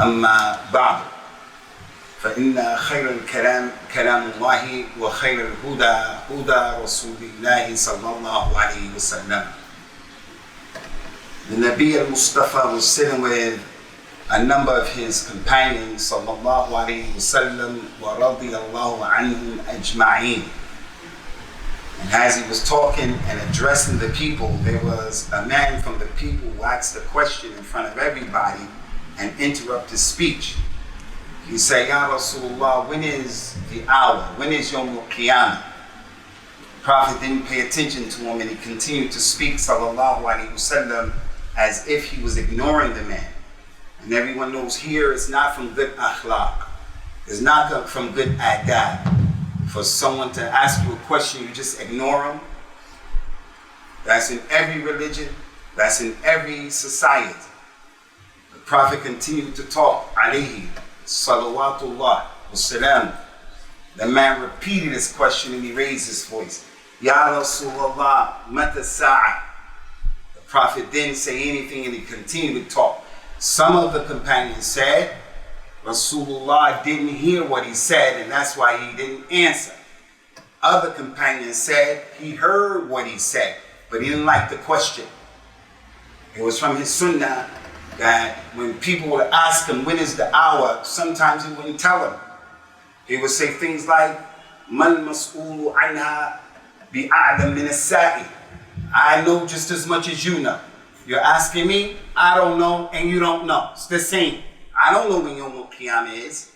أما بعد فإن خير الكلام كلام الله وخير الهدى هدى رسول الله صلى الله عليه وسلم. The Nabi al-Mustafa was sitting with a number of his companions sallallahu alayhi wasallam wa radiyallahu anhum ajma'een. And as he was talking and addressing the people, there was a man from the people who asked a question in front of everybody and interrupted speech. He said, Ya Rasulullah, when is the hour? When is Yawm al-Qiyamah? The Prophet didn't pay attention to him and he continued to speak sallallahu alayhi wasallam as if he was ignoring the man. And everyone knows here it's not from good akhlaq. It's not from good adab. For someone to ask you a question, you just ignore them. That's in every religion. That's in every society. The Prophet continued to talk. Alayhi salawatullah wasalam. The man repeated his question and he raised his voice. Ya Rasulullah, mata sa'a. The Prophet didn't say anything and he continued to talk. Some of the companions said, Rasulullah didn't hear what he said and that's why he didn't answer. Other companions said he heard what he said, but he didn't like the question. It was from his sunnah that when people would ask him when is the hour, sometimes he wouldn't tell them. He would say things like, Man mas'ulu anha bi'a'lam min as-sa'i. I know just as much as you know. You're asking me, I don't know, and you don't know. It's the same. I don't know when Yawm al-Qiyamah is.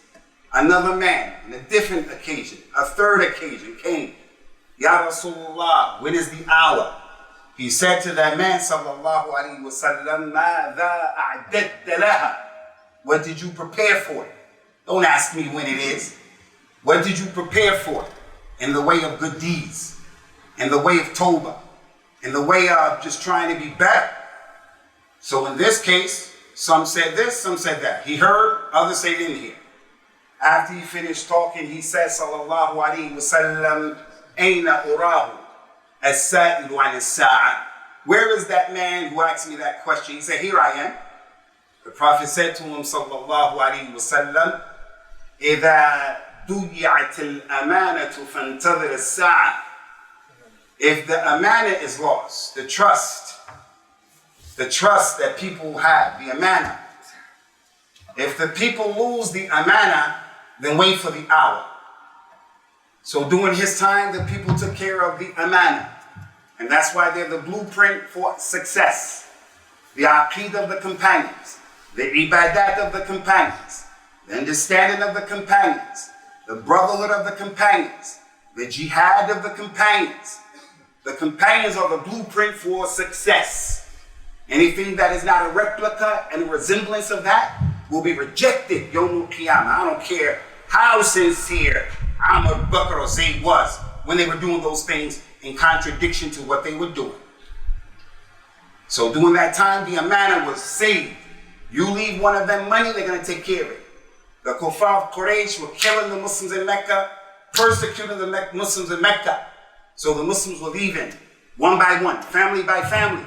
Another man, on a different occasion, a third occasion, came. Ya Rasulullah, when is the hour? He said to that man, sallallahu alayhi wa sallam, مَاذَا أَعْدَدْتَ لَهَا? What did you prepare for it? Don't ask me when it is. What did you prepare for it? In the way of good deeds, in the way of tawbah, in the way of just trying to be better. So in this case, some said this, some said that. He heard, others say didn't hear. After he finished talking, he said, sallallahu alayhi wa sallam, Aina urahu as-sa'ilu an as-sa'a. Where is that man who asked me that question? He said, here I am. The Prophet said to him, sallallahu alayhi wa sallam, إِذَا ضُيِّعَتِ الْأَمَانَةُ فَانْتَظِرِ السَّاعَةِ. If the amana is lost, the trust that people have, the amana. If the people lose the amana, then wait for the hour. So during his time, the people took care of the amana. And that's why they're the blueprint for success. The aqeedah of the companions, the ibadat of the companions, the understanding of the companions, the brotherhood of the companions, the jihad of the companions. The companions are the blueprint for success. Anything that is not a replica and a resemblance of that will be rejected Yawm al-Qiyamah. I don't care how sincere Abu Bakr or Zayd was when they were doing those things in contradiction to what they were doing. So during that time, the Amana was saved. You leave one of them money, they're going to take care of it. The Kawthar of Quraysh were killing the Muslims in Mecca, persecuting the Muslims in Mecca. So the Muslims were leaving one by one, family by family.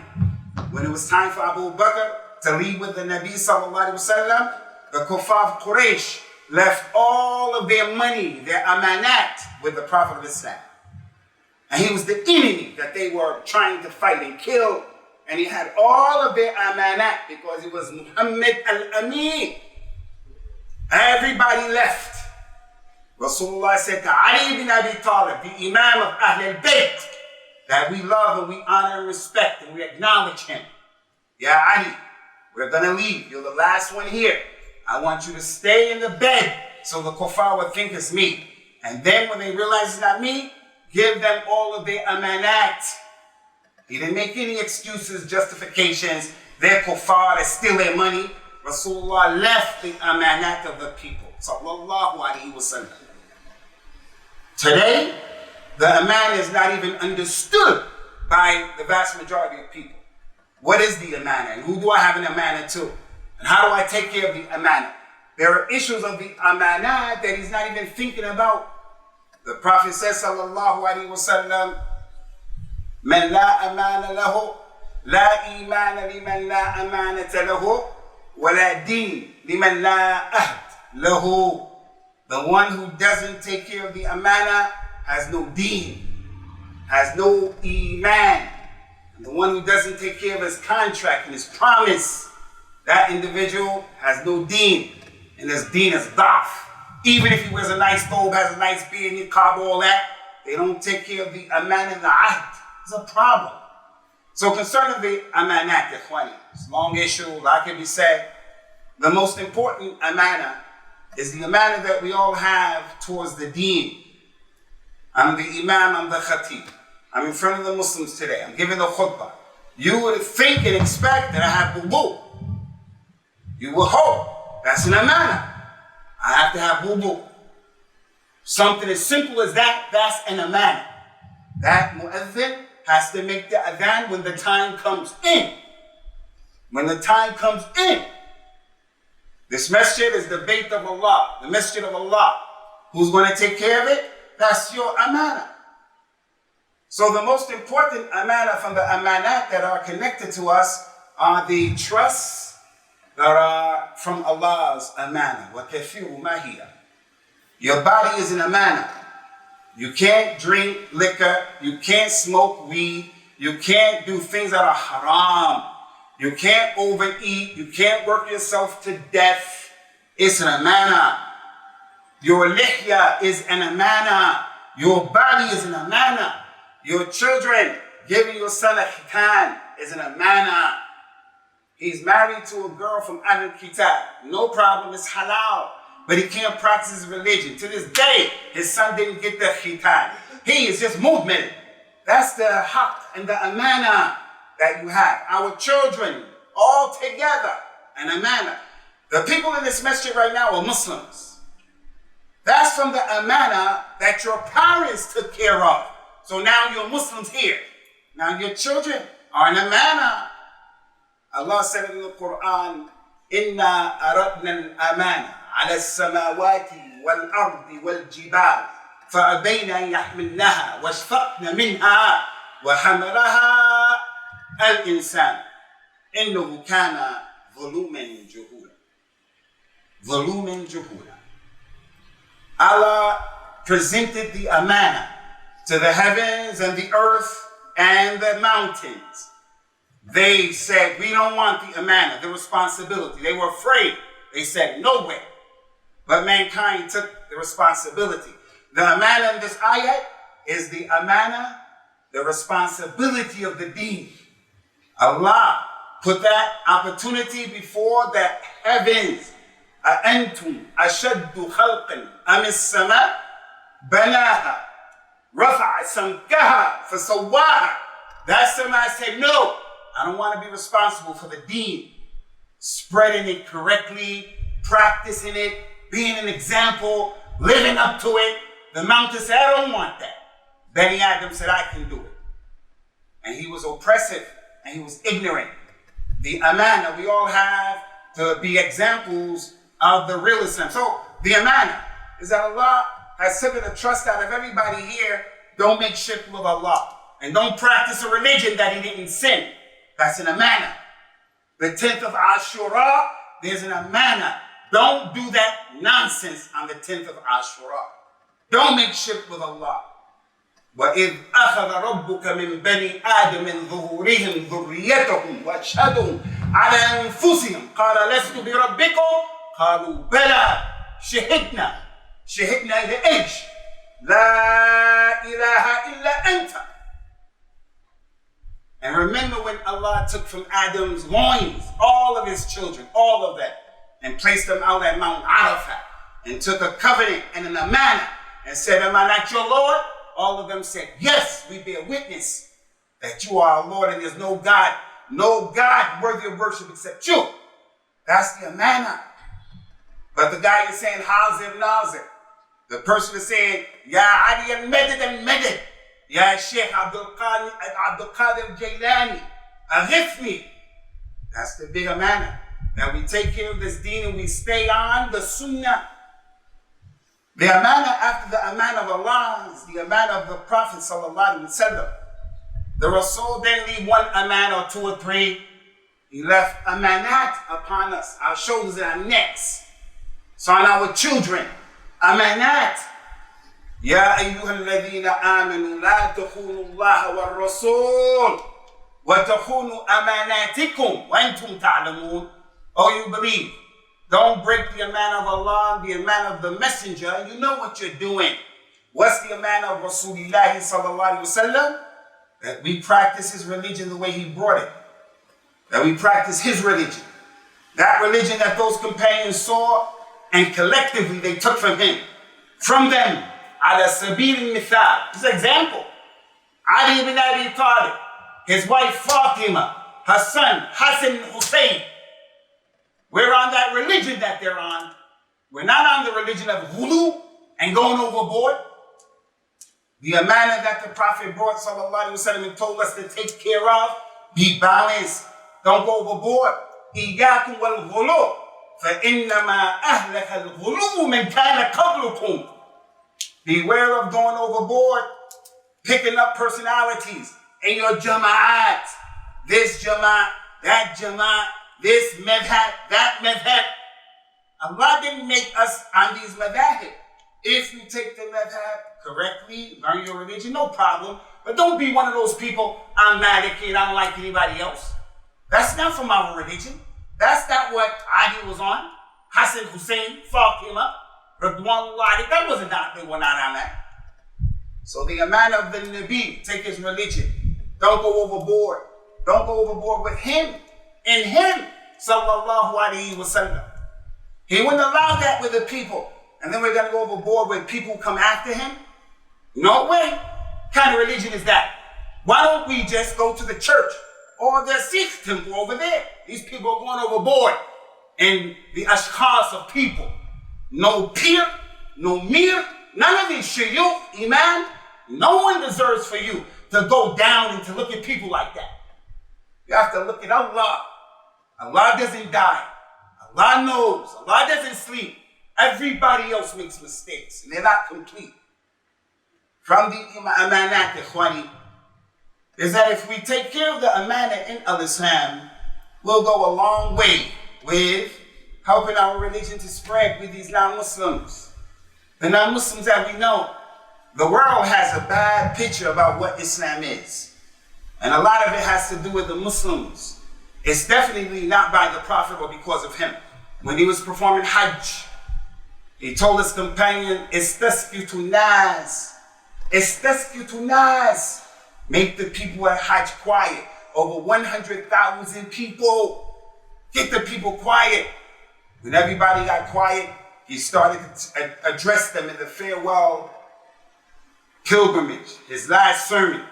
When it was time for Abu Bakr to leave with the Nabi sallallahu alaihi wasallam, the Kawthar of Quraysh left all of their money, their amanat, with the Prophet of Islam. And he was the enemy that they were trying to fight and kill. And he had all of their amanat because he was Muhammad al-Amin. Everybody left. Rasulullah said to Ali ibn Abi Talib, the Imam of Ahl al-Bayt, that we love and we honor and respect and we acknowledge him. Ya Ali, we're going to leave. You're the last one here. I want you to stay in the bed so the kuffar will think it's me. And then when they realize it's not me, give them all of their amanat. He didn't make any excuses, justifications. They're kuffar, they steal their money. Rasulullah left the amanat of the people. Sallallahu alayhi wa sallam. Today, the aman is not even understood by the vast majority of people. What is the amana? And who do I have an amana to? And how do I take care of the amana? There are issues of the amana that he's not even thinking about. The Prophet says, sallallahu alayhi wa sallam, Man la amana lahu, la imana liman la amanata lahu, wa la deen لِمَنْ لَا أَهْدْ لَهُ. The one who doesn't take care of the amana has no deen, has no iman. And the one who doesn't take care of his contract and his promise, that individual has no deen. And his deen is da'f. Even if he wears a nice thobe, has a nice beard, niqab, all that, they don't take care of the aman and the ahd. It's a problem. So concerning the amanat, ikhwani, it's a long issue, a lot can be said. The most important amana is the amana that we all have towards the deen. I'm the imam, I'm the khatib. I'm in front of the Muslims today. I'm giving the khutbah. You would think and expect that I have wudu. You would hope. That's an amana. I have to have wudu. Something as simple as that, that's an amana. That mu'adhin has to make the adhan when the time comes in. When the time comes in. This masjid is the Bayt of Allah, the masjid of Allah. Who's going to take care of it? That's your amana. So the most important amana from the amanat that are connected to us are the trusts that are from Allah's amana. وَكَثِيرُ مَا هِيَ. Your body is an amana. You can't drink liquor. You can't smoke weed. You can't do things that are haram. You can't overeat. You can't work yourself to death. It's an amana. Your lihya is an amana. Your body is an amana. Your children, giving your son a khitan is an amana. He's married to a girl from Ahlul Kitab. No problem, it's halal. But he can't practice his religion. To this day, his son didn't get the khitan. He is just movement. That's the haqq and the amana that you have. Our children, all together, an amana. The people in this masjid right now are Muslims. That's from the amana that your parents took care of. So now you're Muslims here. Now your children are an amana. Allah said in the Quran, إِنَّا أَرَدْنَا الْأَمَانَ عَلَى السَّمَاوَاتِ وَالْأَرْضِ وَالْجِبَالِ فَأَبَيْنَ أَن يَحْمِلْنَهَا وَاشْفَقْنَ مِنْهَا وَحَمَلَهَا الْإِنسَانُ إِنَّهُ كَانَ ظُلُومًا جَهُولًا. ظُلُومًا جَهُولًا. Allah presented the amana to the heavens and the earth and the mountains. They said, we don't want the amana, the responsibility. They were afraid. They said, no way. But mankind took the responsibility. The amana in this ayat is the amana, the responsibility of the deen. Allah put that opportunity before the heavens. أَأَنْتُمْ أَشَدُّ خَلْقًا أَمِ السَّمَاءِ بَنَاهَا رَفَعَ سَمْكَهَا فَسَوَّاهَا. That Sama said, no, I don't want to be responsible for the deen. Spreading it correctly, practicing it, being an example, living up to it. The mountain said, I don't want that. Bani Adam said, I can do it. And he was oppressive and he was ignorant. The amana, we all have to be examples of the real Islam. So the amana is that Allah has taken the trust out of everybody here. Don't make shirk with Allah. And don't practice a religion that he didn't sin. That's an amana. The 10th of Ashura, there's an amana. Don't do that nonsense on the 10th of Ashura. Don't make shirk with Allah. وَإِذْ أَخَذَ رَبُّكَ مِنْ بَنِي آدَمٍ ظُهُورِهِمْ ذُرِّيَّتَهُمْ وَأَشْهَدُهُمْ عَلَى أَنفُسِهِمْ قَالَ لَسْتُ بِرَبِّكُمْ قَالُوا بَلَى شَهِدْنَا. شهدنا إلى إيش؟ لا إله إلا أنت. And remember when Allah took from Adam's loins all of his children, all of them, and placed them out at Mount Arafat, and took a covenant and an amana, and said, am I not your Lord? All of them said, yes, we bear witness that you are our Lord and there's no God worthy of worship except you. That's the amana. But the guy is saying, Hazir Nazir. The person is saying, Ya Ali al-Madad al-Madad. Ya Sheikh Abdul Qadir Jailani. Aghithni. That's the big amana. That we take care of this deen and we stay on the sunnah. The amana after the amana of Allah is the amana of the Prophet sallallahu alaihi wasallam. The Rasul didn't leave one amana or two or three. He He left amanat upon us, our shoulders and our necks. So on our children, amanat. يا أيها الذين آمنوا لا تخونوا الله والرسول وتخونوا أماناتكم وأنتم تعلمون. Oh, you believe. Don't break the Amana of Allah, the Amana of the Messenger. You know what you're doing. What's the Amana of Rasulullah sallallahu alaihi wasallam? That we practice his religion the way he brought it. That we practice his religion. That religion that those companions saw and collectively they took from him. From them. Ala sabil al-mithal. This is an example. Ali ibn Abi Talib, his wife Fatima, her son Hassan and Hussein. We're on that religion that they're on. We're not on the religion of ghulu and going overboard. The amana that the Prophet brought sallallahu alaihi wasallam and told us to take care of, be balanced. Don't go overboard. إياكم والغلو فإنما أهلك الغلو من كان قبلكم. Beware of going overboard, picking up personalities in your jama'at. This jama'at, that jama'at, this madhab, that madhab. Allah didn't make us on these madhab. If you take the madhab correctly, learn your religion, no problem. But don't be one of those people, I'm Maliki and I don't like anybody else. That's not from our religion. That's not what Ali was on. Hassan, Hussein, Fatima, Radwanullah, that wasn't that. They were not on that. So the amana of the Nabi, take his religion. Don't go overboard. Don't go overboard with him. In him, sallallahu alaihi wasallam. He wouldn't allow that with the people. And then we're going to go overboard with people who come after him? No way. What kind of religion is that? Why don't we just go to the church or the Sikh temple over there? These people are going overboard. And the ashkhas of people. No peer, no mir, none of these shayukh, iman. No one deserves for you to go down and to look at people like that. You have to look at Allah. Allah doesn't die. Allah knows. Allah doesn't sleep. Everybody else makes mistakes and they're not complete. From the amanat, ikhwani, is that if we take care of the amana in al-Islam, we'll go a long way with helping our religion to spread with these non-Muslims. The non-Muslims that we know, the world has a bad picture about what Islam is. And a lot of it has to do with the Muslims. It's definitely not by the Prophet or because of him. When he was performing Hajj, he told his companion, Istasqitu nas. Istasqitu nas. Make the people at Hajj quiet. Over 100,000 people. Get the people quiet. When everybody got quiet, he started to address them in the farewell pilgrimage, his last sermon.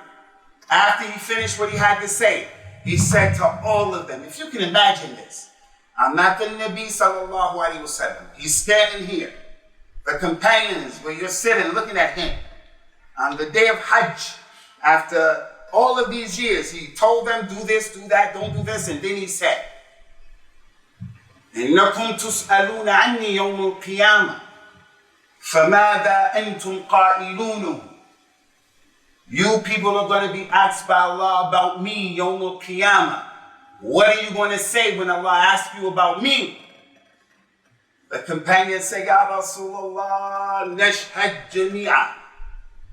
After he finished what he had to say, he said to all of them, if you can imagine this, I'm not the Nabi sallallahu alaihi wasallam. He's standing here. The companions, where you're sitting looking at him, on the day of Hajj, after all of these years, he told them, do this, do that, don't do this, and then he said, إنكم تسألون عني يوم القيامة فماذا أنتم قائلون. You people are going to be asked by Allah about me يوم القيامة. What are you going to say when Allah asks you about me? The companions say, Ya Rasulullah, nashhad jami'a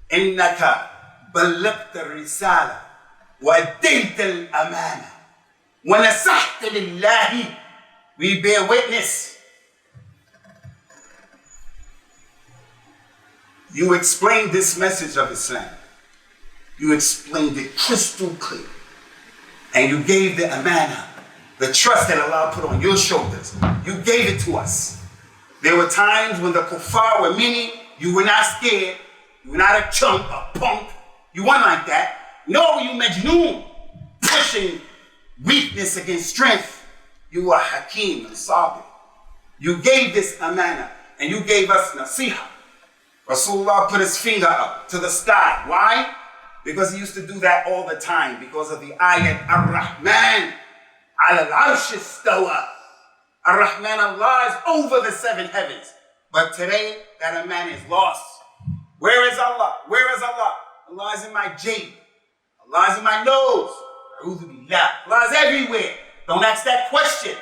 innaka بلغت الرسالة وأديت الأمانة ونصحت لله. We bear witness. You explained this message of Islam. You explained it crystal clear. And you gave the amana, the trust that Allah put on your shoulders. You gave it to us. There were times when the kuffar were many, you were not scared. You were not a chump, a punk. You weren't like that. Nor were you majnoon, pushing weakness against strength. You were Hakim and Sabir. You gave this amana and you gave us nasiha. Rasulullah put his finger up to the sky. Why? Because he used to do that all the time because of the ayat Ar-Rahman ala al-arsh istawa. Ar-Rahman, Allah is over the seven heavens. But today that amana is lost. Where is Allah? Where is Allah? Allah is in my jayb. Allah is in my nose. Allah is everywhere. Don't ask that question.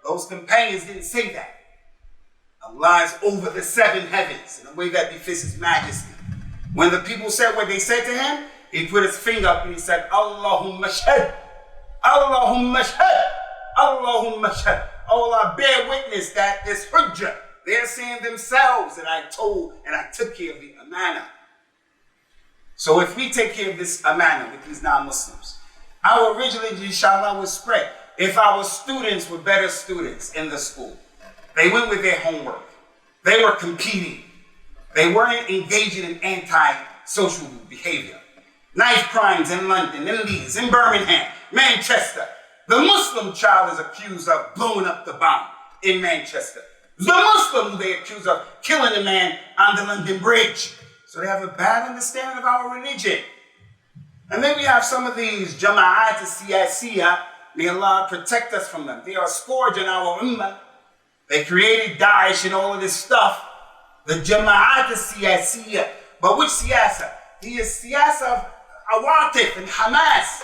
Those companions didn't say that. Allah is over the 7 heavens in a way that befits His majesty. When the people said what they said to Him, He put His finger up and He said, Allahumma shahad, Allahumma shahad, Allahumma shahad. Oh Allah, bear witness that this hujjah, they're saying themselves that I told and I took care of the Amana. So if we take care of this Amana with these non-Muslims, our religion, inshallah, will spread. If our students were better students in the school, they went with their homework, they were competing, they weren't engaging in anti-social behavior. Knife crimes in London, in Leeds, in Birmingham, Manchester. The Muslim child is accused of blowing up the bomb in Manchester. The Muslim who they accuse of killing a man on the London Bridge. So they have a bad understanding of our religion. And then we have some of these jama'at siyasiyah. May Allah protect us from them. They are a scourge in our ummah. They created Daesh and all of this stuff. The jama'at siyasiyah. But which siyasa? He is siyasa of Awatif and Hamas.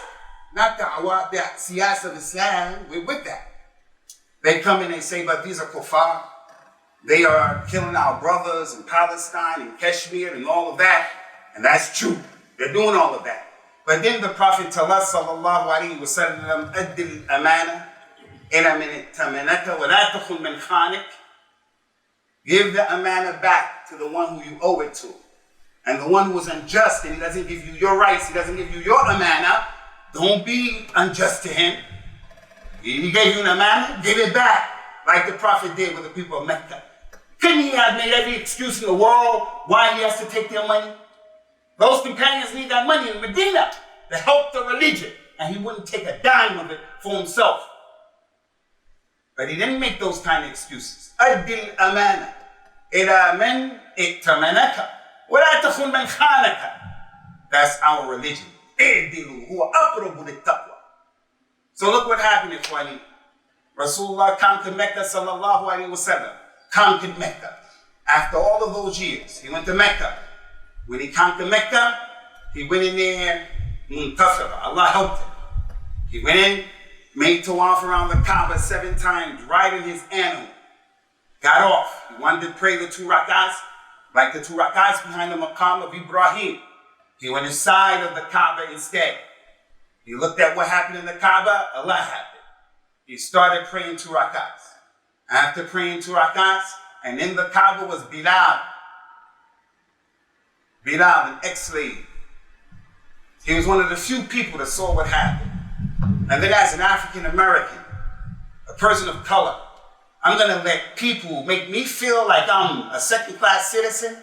Not the siyasa of Islam. We're with that. They come in and say, but these are kuffar. They are killing our brothers in Palestine and Kashmir and all of that. And that's true. They're doing all of that. But then the Prophet tells us, sallallahu alayhi wa sallam, addil amana ila min tamanaka wa la takhun min khanik. Give the amana back to the one who you owe it to. And the one who was unjust and he doesn't give you your rights, he doesn't give you your amana, don't be unjust to him. He gave you an amana, give it back, like the Prophet did with the people of Mecca. Couldn't he have made every excuse in the world why he has to take their money? Those companions need that money in Medina to help the religion, and he wouldn't take a dime of it for himself. But he didn't make those kind of excuses. Addil amana ila man iktamanaka wa la takhun man khanaka. That's our religion. I'dilu huwa aqrabu lit-taqwa. So look what happened in Ikhwani. Rasulullah conquered Mecca, sallallahu alayhi wa sallam. Conquered Mecca. After all of those years, he went to Mecca. When he conquered Mecca, he went in there, muntasara. Allah helped him. He went in, made tawaf around the Kaaba 7 times, riding his animal. Got off. He wanted to pray the 2 rak'ahs, like the 2 rak'ahs behind the maqam of Ibrahim. He went inside of the Kaaba instead. He looked at what happened in the Kaaba, Allah happened. He started praying 2 rak'ahs. After praying 2 rak'ahs, and in the Kaaba was Bilal. Bilal, an ex-slave. He was one of the few people that saw what happened. And then as an African American, a person of color, I'm going to let people make me feel like I'm a second-class citizen,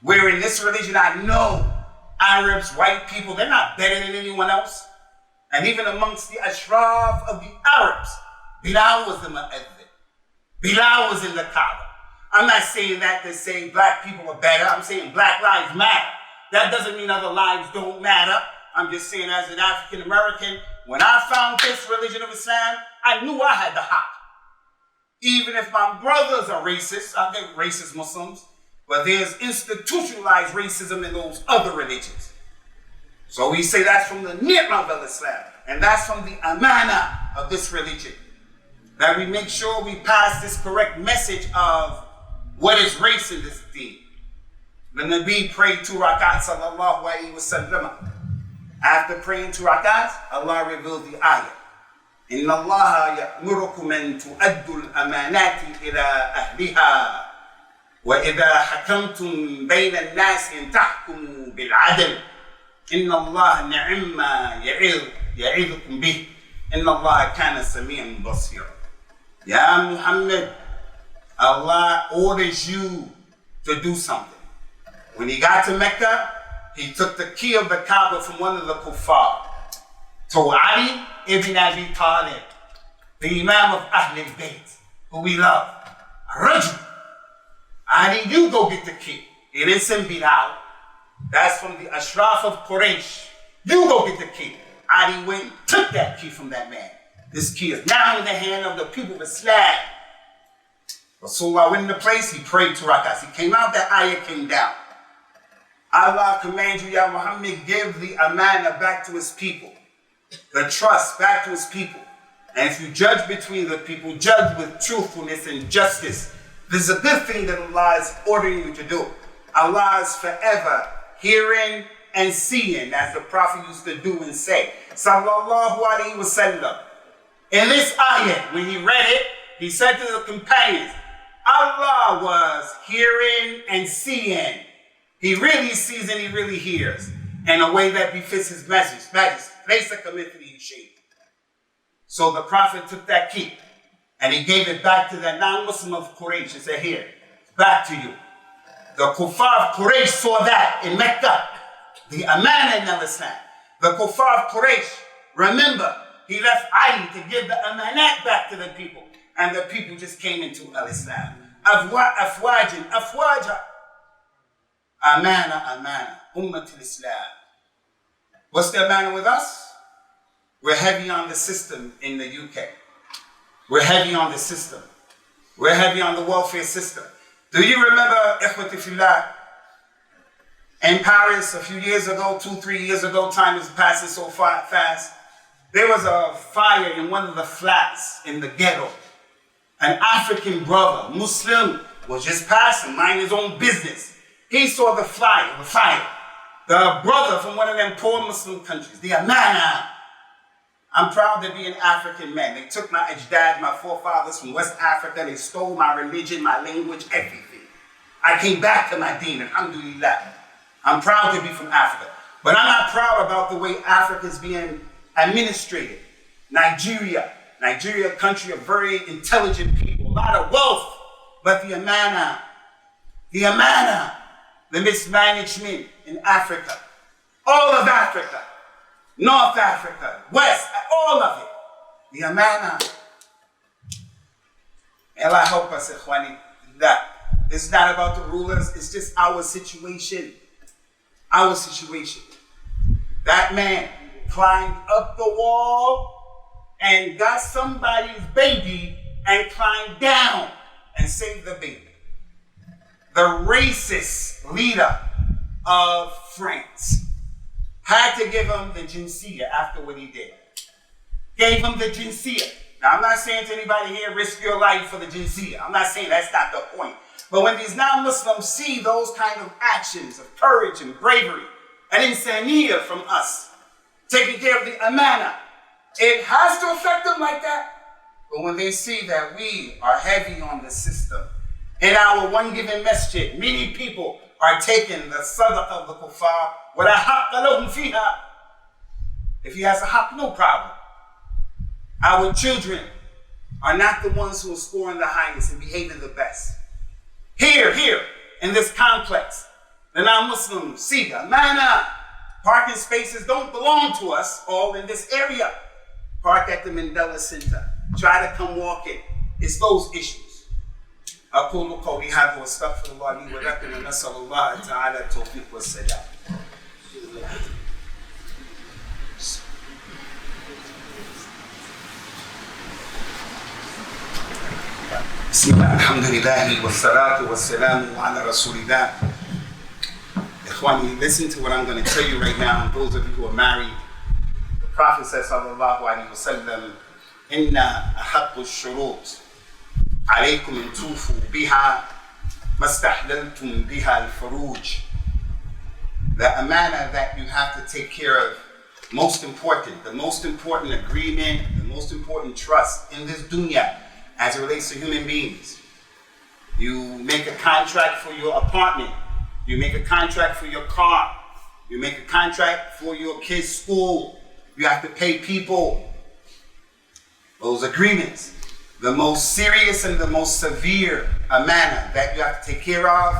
where in this religion I know Arabs, white people, they're not better than anyone else. And even amongst the ashraf of the Arabs, Bilal was the mu'adhin. Bilal was in the Kaaba. I'm not saying that to say black people are better. I'm saying black lives matter. That doesn't mean other lives don't matter. I'm just saying as an African American, when I found this religion of Islam, I knew I had the haq. Even if my brothers are racist, I get racist Muslims, but there's institutionalized racism in those other religions. So we say that's from the ni'mah of Islam, and that's from the amana of this religion. That we make sure we pass this correct message of what is race in this deen. The Nabi prayed 2 rak'ahs, sallallahu alayhi wa sallam. After praying 2 rak'ahs, Allah revealed the ayah. Inna Allah ya'murukum an tu'addu al-amanati ila ahliha. Wa idha hakamtum bayna an-nas an tahkumu bil-'adl. Inna Allah ni'ma ya'idhukum bih. Inna Allah kana sami'an basira. Ya Muhammad, Allah orders you to do something. When he got to Mecca, he took the key of the Kaaba from one of the kuffar. To Ali ibn Abi Talib, the Imam of Ahl al-Bayt, who we love. Rajul. Ali, you go get the key. It isn't Bilal. That's from the Ashraf of Quraysh. You go get the key. Ali went, took that key from that man. This key is now in the hand of the people of Islam. Rasulullah went into place, he prayed 2 rak'ahs. He came out, that ayah came down. Allah commands you, Ya Muhammad, give the amana back to his people. The trust back to his people. And if you judge between the people, judge with truthfulness and justice. This is a good thing that Allah is ordering you to do. Allah is forever hearing and seeing, as the Prophet used to do and say. Sallallahu Alaihi Wasallam. In this ayah, when he read it, he said to the companions, Allah was hearing and seeing. He really sees and he really hears in a way that befits his message. So the Prophet took that key and he gave it back to that non-Muslim of Quraysh and said, here, back to you. The Kuffar of Quraysh saw that in Mecca, the Amana in Islam. The Kawthar of Quraysh, remember, he left Ali to give the Amanat back to the people. And the people just came into Islam. Afwaja. Amana. Ummat al-Islam. What's the Amana with us? We're heavy on the system in the UK. We're heavy on the system. We're heavy on the welfare system. Do you remember, Ikhwati Fillah, in Paris a few years ago, 2-3 years ago, time is passing so fast. There was a fire in one of the flats in the ghetto. An African brother, Muslim, was just passing, minding his own business. He saw the fire. The brother from one of them poor Muslim countries, the Amana. I'm proud to be an African man. They took my ajdad, my forefathers from West Africa. They stole my religion, my language, everything. I came back to my deen, alhamdulillah. I'm proud to be from Africa. But I'm not proud about the way Africa is being administrated. Nigeria, a country of very intelligent people, a lot of wealth, but the Amana, the mismanagement in Africa, all of Africa, North Africa, West, all of it, the Amana. Allah help us, Ikhwani. It's not about the rulers, it's just our situation. Our situation. That man climbed up the wall and got somebody's baby and climbed down and saved the baby. The racist leader of France had to give him the jinsiyah after what he did. Gave him the jinsiyah. Now, I'm not saying to anybody here, risk your life for the jinsiyah. I'm not saying that's not the point. But when these non-Muslims see those kind of actions of courage and bravery and insaniyah from us, taking care of the Amana, it has to affect them like that. But when they see that we are heavy on the system, in our one given masjid, many people are taking the sadaqah of the kuffar, وَلَا حَقَّ لَهُمْ فِيهَا. If he has a haqq, no problem. Our children are not the ones who are scoring the highest and behaving the best. Here, in this complex, the non-Muslims see Amana. Parking spaces don't belong to us all in this area. Park at the Mandela Center. Try to come walk in. It's those issues. أقول قولي هذا واستغفر الله لي ولكم ونسأل الله تعالى التوفيق والسداد. بسم الله الحمد لله والصلاة والسلام على رسول الله. Ikhwani, listen to what I'm going to tell you right now. Those of you who are married, the Prophet says, sallallahu alaihi wasallam, inna ahaqqu ash-shurut alaykum an tufu biha mastahlaltum biha al-furuj. The amana that you have to take care of, the most important agreement, the most important trust in this dunya as it relates to human beings. You make a contract for your apartment. You make a contract for your car. You make a contract for your kids' school. You have to pay people. Those agreements. The most serious and the most severe amana that you have to take care of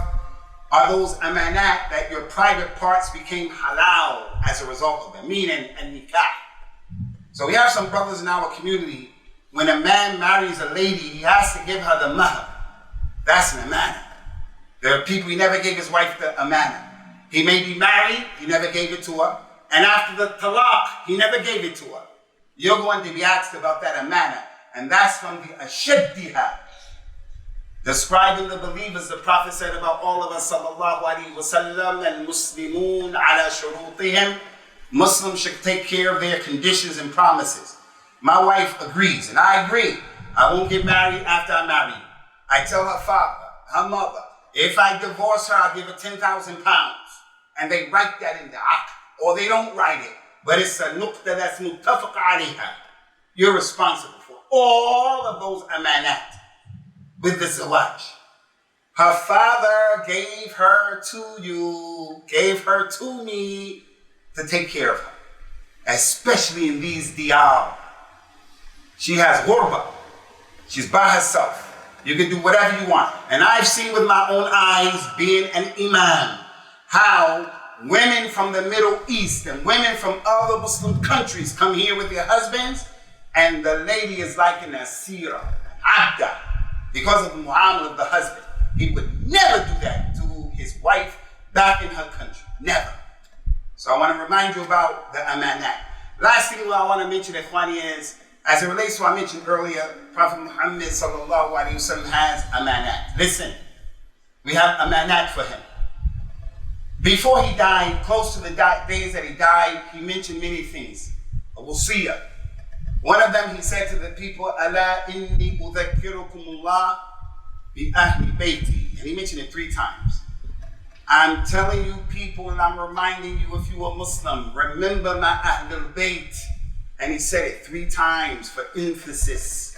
are those amanat that your private parts became halal as a result of them, meaning a nikah. So we have some brothers in our community, when a man marries a lady, he has to give her the mahar. That's an amana. There are people, he never gave his wife the amana. He may be married, he never gave it to her. And after the talaq, he never gave it to her. You're going to be asked about that amana. And that's from the ashaddiha. Describing the believers, the Prophet said about all of us, sallallahu alaihi wasallam, al-muslimun ala shurutihim. Muslims should take care of their conditions and promises. My wife agrees, and I agree. I won't get married after I marry you. I tell her father, her mother, if I divorce her, I'll give her 10,000 pounds. And they write that in the aqd, or they don't write it. But it's a nuqta that's muttafaq alayha. You're responsible for all of those amanat with the zawaj. Her father gave her to you, gave her to me to take care of her. Especially in these diyar. She has ghurba. She's by herself. You can do whatever you want. And I've seen with my own eyes, being an imam, how women from the Middle East and women from other Muslim countries come here with their husbands, and the lady is like an asira, an abda, because of the mu'amala of the husband. He would never do that to his wife back in her country. Never. So I want to remind you about the amanat. Last thing I want to mention, Ikhwani, is, as it relates to what I mentioned earlier, Prophet Muhammad sallallahu alaihi wasallam has amanat. Listen, we have amanat for him. Before he died, close to the days that he died, he mentioned many things. A wasiyah. One of them, he said to the people, Ala inni udhakkirukumullah bi ahli bayti. And he mentioned it 3 times. I'm telling you people, and I'm reminding you, if you are Muslim, remember my ahlul bayt. And he said it 3 times for emphasis.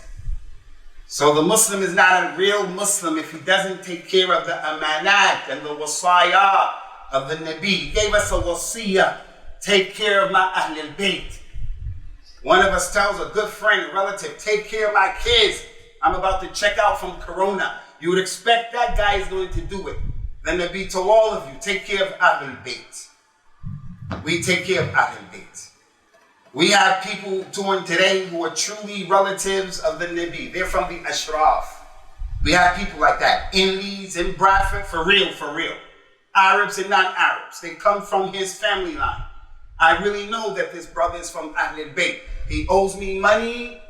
So the Muslim is not a real Muslim if he doesn't take care of the amanat and the wasayah of the Nabi. He gave us a wasiyah. Take care of my ahlul bayt. One of us tells a good friend, a relative, take care of my kids. I'm about to check out from Corona. You would expect that guy is going to do it. The Nabi told all of you, take care of ahlul bayt. We take care of ahlul bayt. We have people doing today who are truly relatives of the Nabi. They're from the Ashraf. We have people like that. In Leeds, in Bradford, for real, for real. Arabs and non-Arabs. They come from his family line. I really know that this brother is from Ahlul Bayt. He owes me money,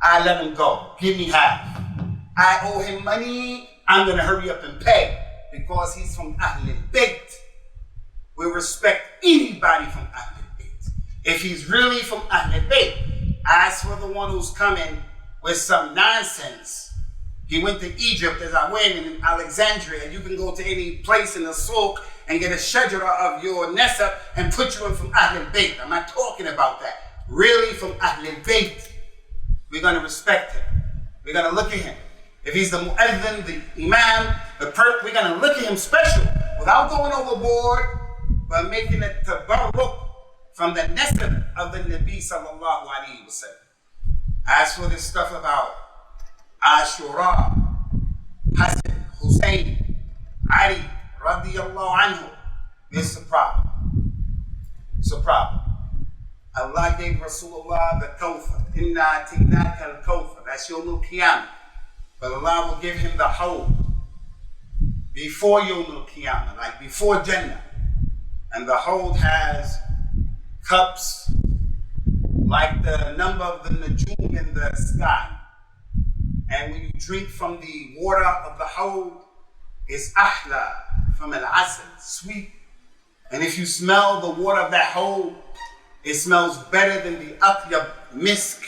I let him go. Give me half. I owe him money, I'm going to hurry up and pay because he's from Ahlul Bayt. We respect anybody from Ahlul Bayt. If he's really from Ahlul Bayt, as for the one who's coming with some nonsense, he went to Egypt as I went in Alexandria. You can go to any place in the souk and get a shajara of your nasab and put you in from Ahlul Bayt. I'm not talking about that. Really from Ahlul Bayt. We're going to respect him. We're going to look at him. If he's the mu'adhin, the imam, we're going to look at him special without going overboard, but making it tabarruk from the nasab of the Nabi sallallahu alaihi wasallam. As for this stuff about Ashura, Hassan, Hussein, Ali, radiyallahu anhu, this is a problem. It's a problem. Allah gave Rasulullah the Kawthar. Inna atinaka al-Kawthar. That's Yawm al-Qiyamah. But Allah will give him the whole before Yawm al-Qiyamah, like before Jannah. And the hold has cups like the number of the najum in the sky. And when you drink from the water of the hold, it's ahla, from al-asal, sweet. And if you smell the water of that hold, it smells better than the atyab misk.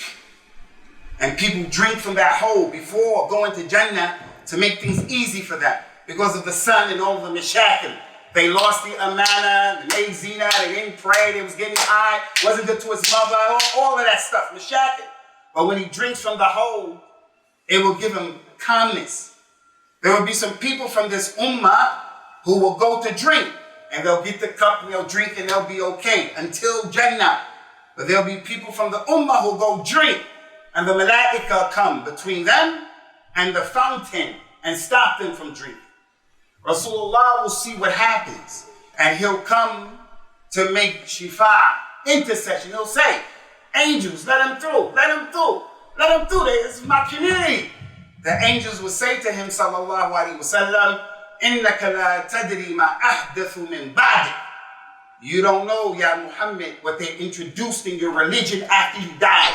And people drink from that hole before going to Jannah to make things easy for them. Because of the sun and all the mashakil. They lost the Amana, the made zina, they didn't pray, they was getting high, wasn't good to his mother, all of that stuff, mashakil. But when he drinks from the hole, it will give him calmness. There will be some people from this ummah who will go to drink. And they'll get the cup and they'll drink and they'll be okay until Jannah. But there'll be people from the ummah who go drink and the malaika come between them and the fountain and stop them from drinking. Rasulullah will see what happens and he'll come to make shifa, intercession. He'll say, angels, let him through, let him through, let him through. This is my community. The angels will say to him, sallallahu alaihi wasallam, إِنَّكَ لَا تَدْرِي مَا أَحْدَثُ مِنْ بَعْدِكَ. You don't know, Ya Muhammad, what they introduced in your religion after you died.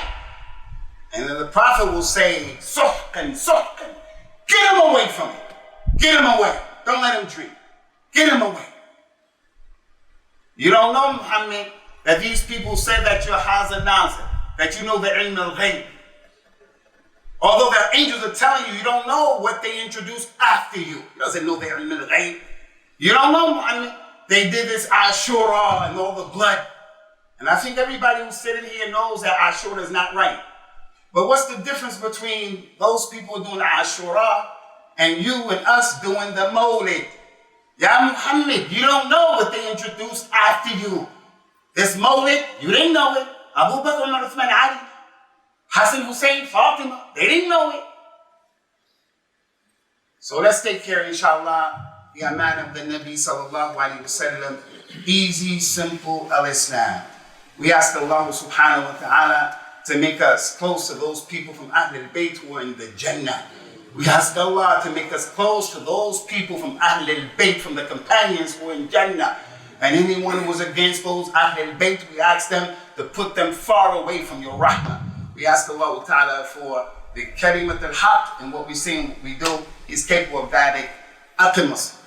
And then the Prophet will say, Suhkan, Suhkan. Get him away from it. Get him away. Don't let him drink. Get him away. You don't know, Muhammad, that these people say that you're Hazan Nazir. that you know the ilm al-ghayb. Although the angels are telling you, you don't know what they introduced after you. He doesn't know the ilm al-ghayb. You don't know, Muhammad. They did this Ashura and all the blood. And I think everybody who's sitting here knows that Ashura is not right. But what's the difference between those people doing the Ashura and you and us doing the Mawlid? Ya Muhammad, you don't know what they introduced after you. This Mawlid, you didn't know it. Abu Bakr, Umar, Uthman, Ali, Hassan, Hussein, Fatima, they didn't know it. So let's take care, inshallah, the Amana of the Nabi sallallahu alayhi wa sallam. Easy, simple, al-Islam. We ask Allah subhanahu wa ta'ala to make us close to those people from Ahl al-Bayt who are in the Jannah. We ask Allah to make us close to those people from Ahl al-Bayt, from the companions who are in Jannah. And anyone who was against those Ahl al-Bayt, we ask them to put them far away from your rahmah. We ask Allah ta'ala for the kalimat al-haq, and what we say and what we do is capable of that. Aqimus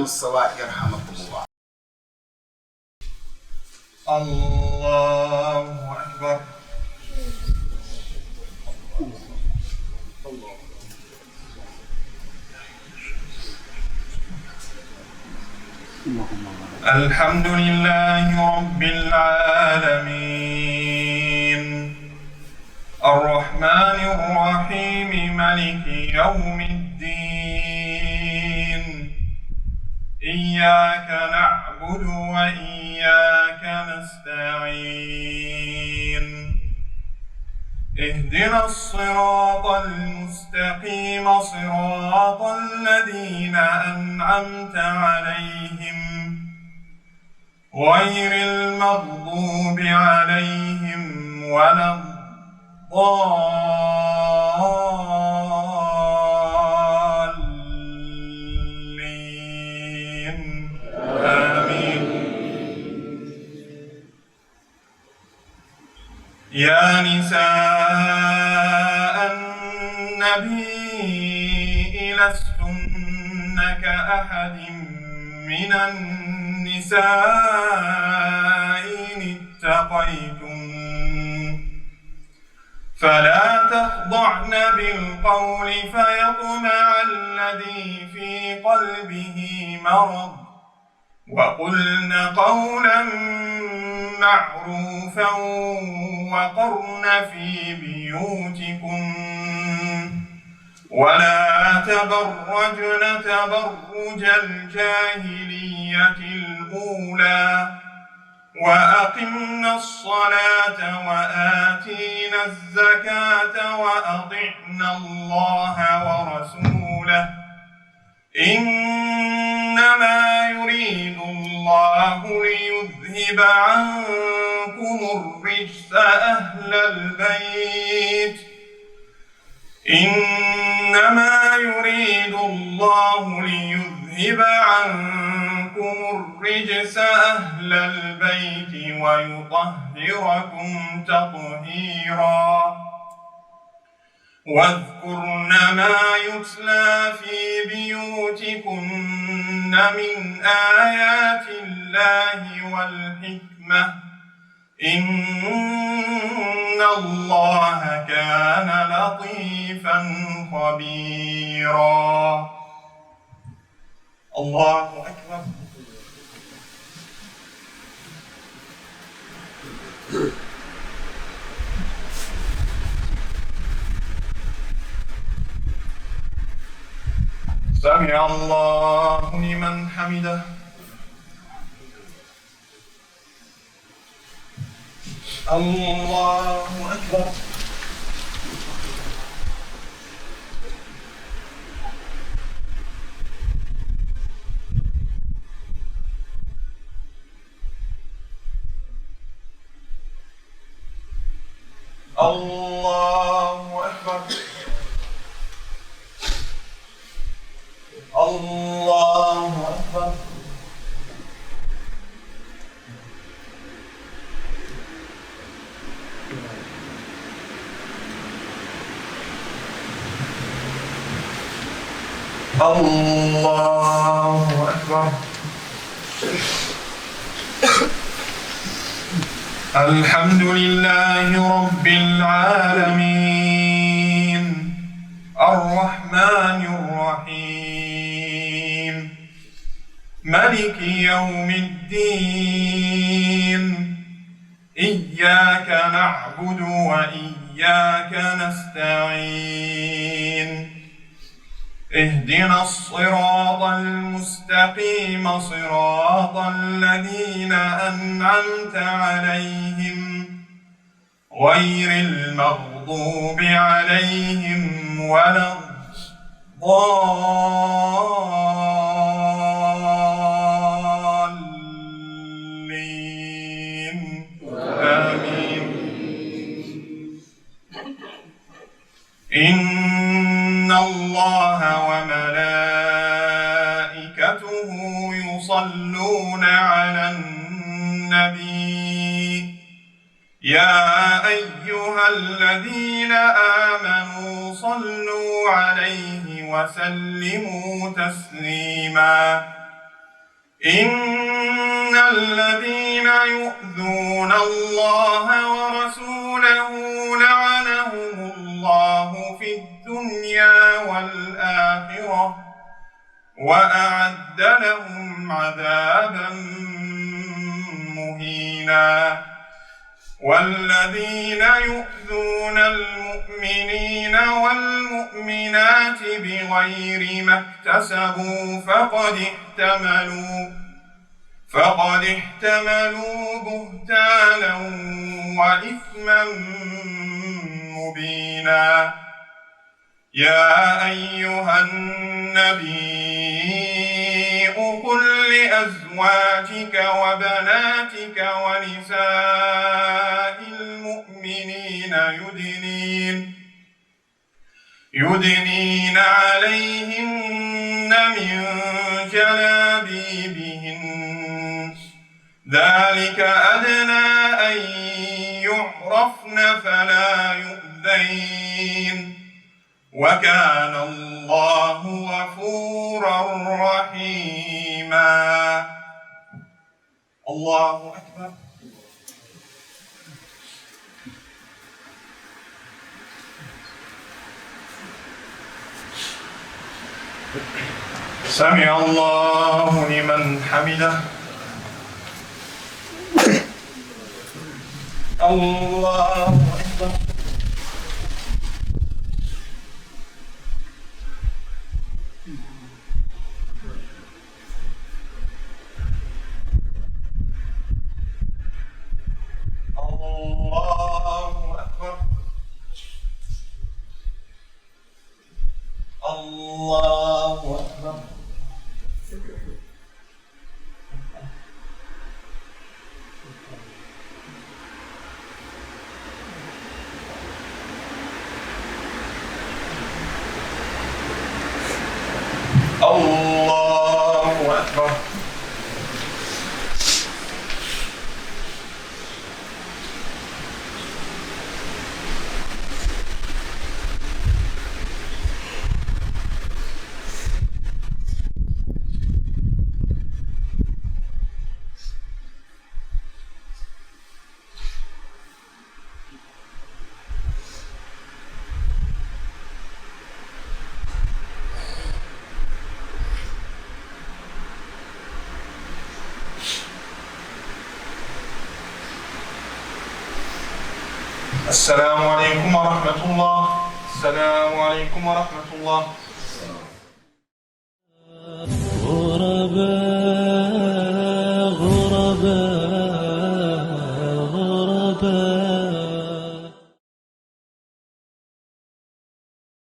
salat yarhamakumullah. Allahu Akbar. الحمد لله رب العالمين الرحمن الرحيم مالك يوم الدين إياك نعبد وإياك نستعين اهدنا الصراط المستقيم صراط الذين أنعمت عليهم غير المغضوب عليهم ولا الضالين آمين. يا نساء النبي لستن كأحد من النساء إن اتقيتم فلا تخضعن بالقول فيطمع الذي في قلبه مرض وقلن قولا معروفا وقرن في بيوتكم ولا تبرجن تبرج الجاهلية الأولى وأقمنا الصلاة وآتينا الزكاة وأطعنا الله ورسوله إنما يريد الله ليذهب عنكم الرجس أهل البيت إنما يريد الله ليذهب عنكم الرجس أهل البيت ويطهركم تطهيرا واذكرن ما يتلى في بيوتكن من آيات الله والحكمة إن الله كان لطيفا خبيرا. الله أكبر. سمع الله لمن حمده. الله أكبر. الله أكبر. الله أكبر. الله أكبر. الحمد لله رب العالمين الرحمن الرحيم ملك يوم الدين إياك نعبد وإياك نستعين اهدنا الصراط المستقيم صراط الذين أنعمت عليهم غير المغضوب عليهم ولا الضالين آمين. إن الله وملائكته يصلون على النبي يا أيها الذين آمنوا صلوا عليه وسلموا تسليما إن الذين يؤذون الله ورسوله لعنهم الله في الدنيا والآخرة وأعد لهم عذابا مهينا والذين يؤذون المؤمنين والمؤمنات بغير ما اكتسبوا فقد احتملوا بهتانا وإثما مبينا يا أيها النبي قل لأزواجك وبناتك ونساء المؤمنين يدنين عليهن من جلابيبهن ذلك أدنى أن يعرفن فلا يؤذين وكان الله غفورا رحيما. الله أكبر. سمع الله لمن حمده. الله أكبر. الله أكبر. الله أكبر. السلام عليكم ورحمة الله. السلام عليكم ورحمة الله.